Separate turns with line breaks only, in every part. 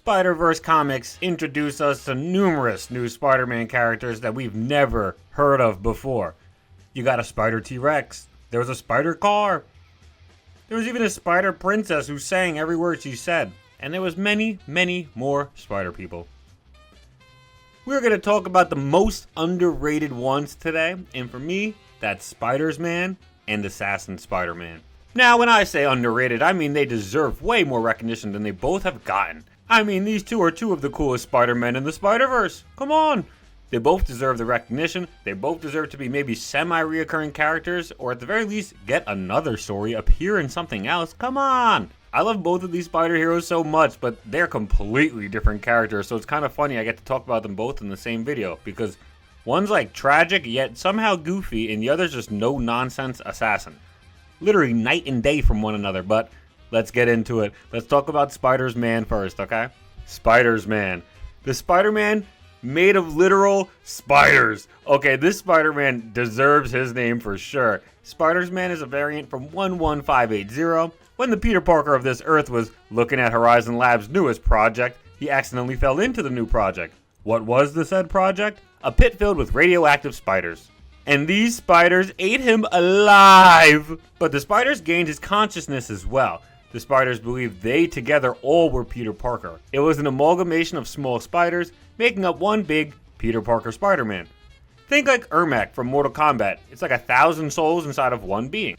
Spiderverse comics introduce us to numerous new Spider-Man characters that we've never heard of before. You got a Spider T-Rex, there was a Spider Car, there was even a Spider Princess who sang every word she said, and there was many, many more Spider people. We're going to talk about the most underrated ones today, and for me, that's Spiderman and Assassin Spider-Man. Now, when I say underrated, I mean they deserve way more recognition than they both have gotten. I mean, these two are two of the coolest Spider-Men in the Spiderverse. Come on! They both deserve the recognition, they both deserve to be maybe semi-reoccurring characters, or at the very least, get another story, appear in something else. Come on! I love both of these Spider heroes so much, but they're completely different characters, so it's kind of funny I get to talk about them both in the same video, because one's like tragic yet somehow goofy, and the other's just no-nonsense assassin. Literally night and day from one another, but let's get into it. Let's talk about Spiderman first, okay? Spiderman. The Spider-Man made of literal spiders. Okay, this Spider-Man deserves his name for sure. Spiderman is a variant from 11580. When the Peter Parker of this Earth was looking at Horizon Labs' newest project, he accidentally fell into the new project. What was the said project? A pit filled with radioactive spiders. And these spiders ate him alive! But the spiders gained his consciousness as well. The spiders believed they together all were Peter Parker. It was an amalgamation of small spiders, making up one big Peter Parker Spider-Man. Think like Ermac from Mortal Kombat. It's like 1,000 souls inside of one being.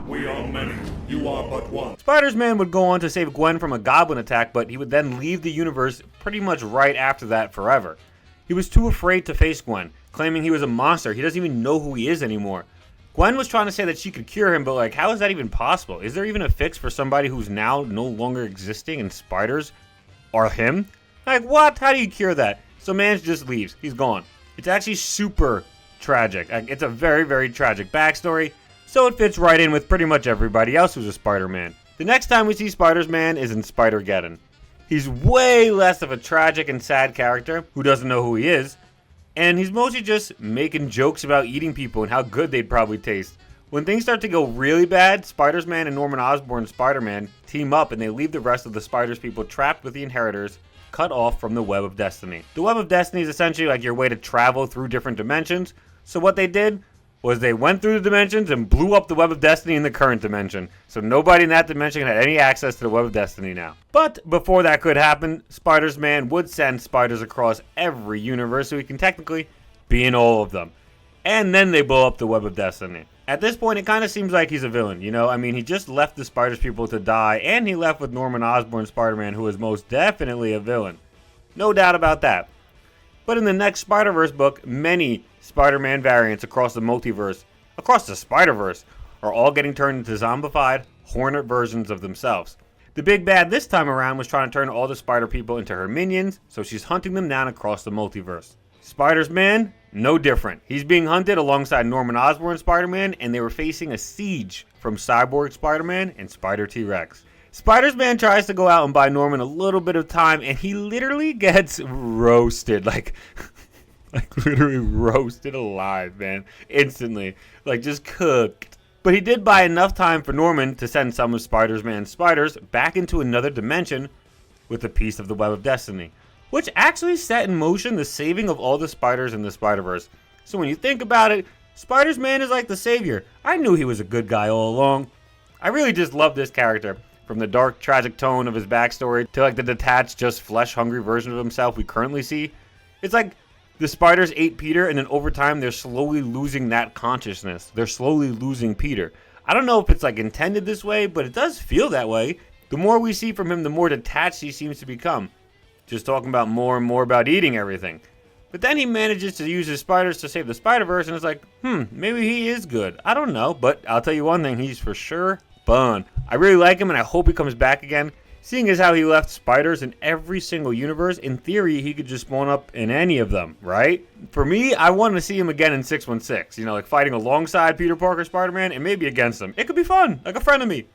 We are many, you are but one.
Spiderman would go on to save Gwen from a goblin attack, but he would then leave the universe pretty much right after that forever. He was too afraid to face Gwen, claiming he was a monster. He doesn't even know who he is anymore. Gwen was trying to say that she could cure him, but like, how is that even possible? Is there even a fix for somebody who's now no longer existing and spiders are him? Like, what? How do you cure that? So man just leaves. He's gone. It's actually super tragic. It's a very, very tragic backstory. So it fits right in with pretty much everybody else who's a Spider-Man. The next time we see Spiderman is in Spidergeddon. He's way less of a tragic and sad character who doesn't know who he is, and he's mostly just making jokes about eating people and how good they'd probably taste. When things start to go really bad, Spiderman and Norman Osborn's Spider-Man team up and they leave the rest of the Spiders people trapped with the Inheritors, cut off from the Web of Destiny. The Web of Destiny is essentially like your way to travel through different dimensions, so what they did was they went through the dimensions and blew up the Web of Destiny in the current dimension. So nobody in that dimension had any access to the Web of Destiny now. But before that could happen, Spider-Man would send spiders across every universe so he can technically be in all of them. And then they blow up the Web of Destiny. At this point, it kind of seems like he's a villain, you know? I mean, he just left the Spiders people to die, and he left with Norman Osborn's Spider-Man, who is most definitely a villain. No doubt about that. But in the next Spider-Verse book, many Spider-Man variants across the multiverse, across the Spider-Verse, are all getting turned into zombified, Hornet versions of themselves. The big bad this time around was trying to turn all the Spider people into her minions, so she's hunting them down across the multiverse. Spider-Man, no different. He's being hunted alongside Norman Osborn's Spider-Man, and they were facing a siege from Cyborg Spider-Man and Spider T-Rex. Spider-Man tries to go out and buy Norman a little bit of time, and he literally gets roasted, like literally roasted alive, man, instantly, like just cooked. But he did buy enough time for Norman to send some of Spider-Man's spiders back into another dimension with a piece of the Web of Destiny, which actually set in motion the saving of all the spiders in the Spider-Verse. So when you think about it, Spider-Man is like the savior. I knew he was a good guy all along. I really just love this character. From the dark, tragic tone of his backstory to like the detached, just flesh-hungry version of himself we currently see. It's like the spiders ate Peter, and then over time they're slowly losing that consciousness. They're slowly losing Peter. I don't know if it's like intended this way, but it does feel that way. The more we see from him, the more detached he seems to become. Just talking about more and more about eating everything. But then he manages to use his spiders to save the Spider-Verse, and it's like, maybe he is good. I don't know, but I'll tell you one thing, he's for sure fun. I really like him, and I hope he comes back again. Seeing as how he left spiders in every single universe, in theory, he could just spawn up in any of them, right? For me, I want to see him again in 616. You know, like fighting alongside Peter Parker Spider-Man and maybe against him. It could be fun, like a friend of me.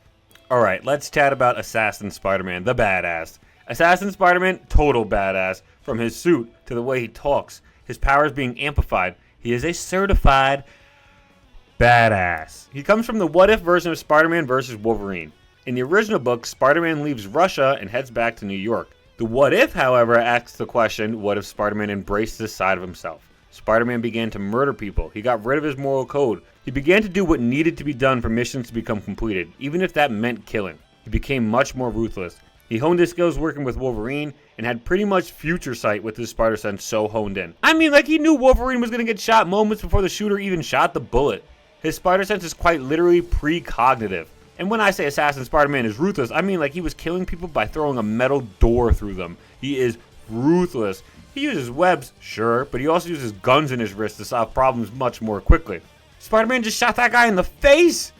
Alright, let's chat about Assassin Spider-Man, the badass. Assassin Spider-Man, total badass. From his suit to the way he talks, his powers being amplified. He is a certified badass. He comes from the what-if version of Spider-Man versus Wolverine. In the original book, Spider-Man leaves Russia and heads back to New York. The What If, however, asks the question, what if Spider-Man embraced this side of himself? Spider-Man began to murder people. He got rid of his moral code. He began to do what needed to be done for missions to become completed, even if that meant killing. He became much more ruthless. He honed his skills working with Wolverine and had pretty much future sight with his spider sense so honed in. I mean, like he knew Wolverine was going to get shot moments before the shooter even shot the bullet. His spider sense is quite literally precognitive. And when I say Assassin Spider-Man is ruthless, I mean like he was killing people by throwing a metal door through them. He is ruthless. He uses webs, sure, but he also uses guns in his wrist to solve problems much more quickly. Spider-Man just shot that guy in the face!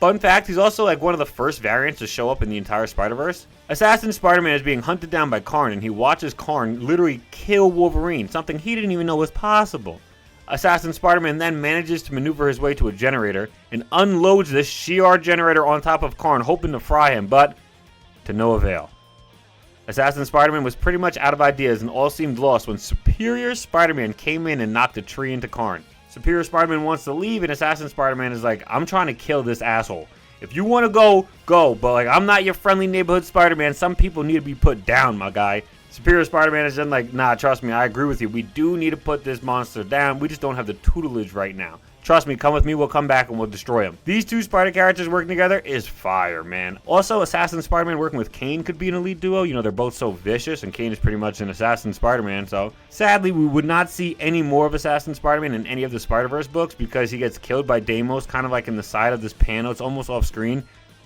Fun fact, he's also like one of the first variants to show up in the entire Spiderverse. Assassin Spider-Man is being hunted down by Karn, and he watches Karn literally kill Wolverine, something he didn't even know was possible. Assassin Spider-Man then manages to maneuver his way to a generator and unloads this Shi'ar generator on top of Karn, hoping to fry him, but to no avail. Assassin Spider-Man was pretty much out of ideas and all seemed lost when Superior Spider-Man came in and knocked a tree into Karn. Superior Spider-Man wants to leave, and Assassin Spider-Man is like, I'm trying to kill this asshole. If you want to go, go, but like, I'm not your friendly neighborhood Spider-Man. Some people need to be put down, my guy. Superior Spider-Man is then like, nah, trust me, I agree with you. We do need to put this monster down. We just don't have the tutelage right now. Trust me, come with me, we'll come back and we'll destroy him. These two Spider characters working together is fire, man. Also, Assassin Spider-Man working with Kane could be an elite duo. You know, they're both so vicious, and Kane is pretty much an Assassin Spider-Man, so sadly, we would not see any more of Assassin Spider-Man in any of the Spiderverse books because he gets killed by Deimos kind of like in the side of this panel. It's almost off screen.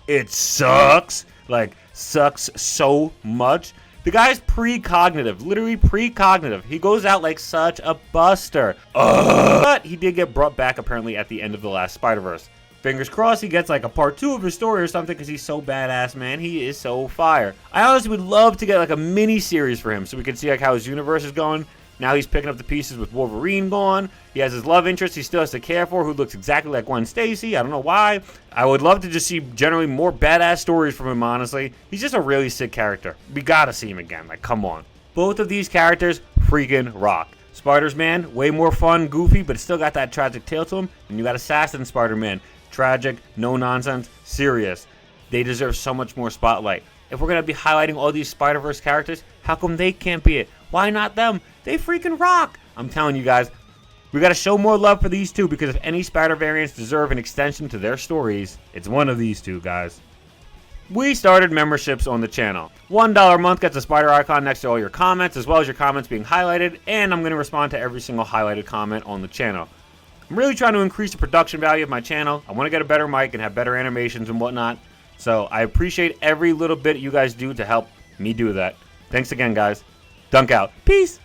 It sucks. Like, sucks so much. The guy's precognitive, literally precognitive. He goes out like such a buster. But he did get brought back apparently at the end of the last Spiderverse. Fingers crossed he gets like a part 2 of his story or something because he's so badass, man. He is so fire. I honestly would love to get like a mini series for him so we can see like how his universe is going. Now he's picking up the pieces with Wolverine gone. He has his love interest he still has to care for who looks exactly like Gwen Stacy. I don't know why. I would love to just see generally more badass stories from him, honestly. He's just a really sick character. We gotta see him again. Like, come on. Both of these characters freaking rock. Spider-Man, way more fun, goofy, but still got that tragic tale to him. And you got Assassin Spider-Man. Tragic, no nonsense, serious. They deserve so much more spotlight. If we're going to be highlighting all these Spider-Verse characters, how come they can't be it? Why not them? They freaking rock. I'm telling you guys, we got to show more love for these two because if any Spider variants deserve an extension to their stories, it's one of these two guys. We started memberships on the channel. $1 a month gets a spider icon next to all your comments, as well as your comments being highlighted, and I'm going to respond to every single highlighted comment on the channel. I'm really trying to increase the production value of my channel. I want to get a better mic and have better animations and whatnot. So I appreciate every little bit you guys do to help me do that. Thanks again, guys. Dunk out. Peace.